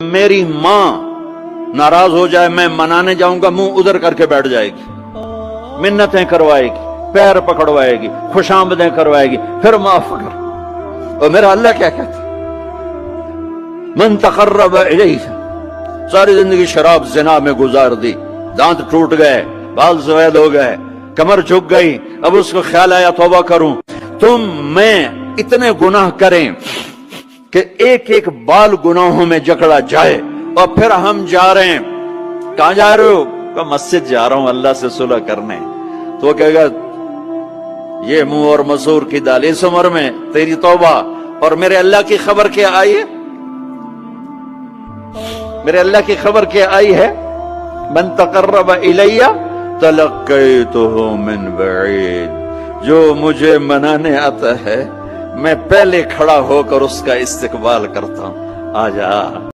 मेरी मां नाराज हो जाए, मैं मनाने जाऊंगा, मुंह उधर करके बैठ जाएगी, मिन्नतें करवाएगी, पैर पकड़वाएगी, खुशामदें करवाएगी, फिर माफ कर। और मेरा अल्लाह क्या कहता, मन तकर्रब इलैहि, सारी जिंदगी शराब जिना में गुजार दी, दांत टूट गए, बाल सफेद हो गए, कमर झुक गई, अब उसको ख्याल आया तौबा करूं। तुम मैं इतने गुनाह करें कि एक एक बाल गुनाहों में जकड़ा जाए, और फिर हम जा रहे हैं, कहां जा रहे हो? तो मस्जिद जा रहा हूं अल्लाह से सुलह करने। तो वो कहेगा ये मुंह और मसूर की दाल, इस उम्र में तेरी तौबा, और मेरे अल्लाह की खबर क्या आई है? मेरे अल्लाह की खबर क्या आई है? मन तकर्रब इलैया तलक्कैतुहु मिन बईद, जो मुझे मनाने आता है मैं पहले खड़ा होकर उसका इस्तकबाल करता हूं। आजा।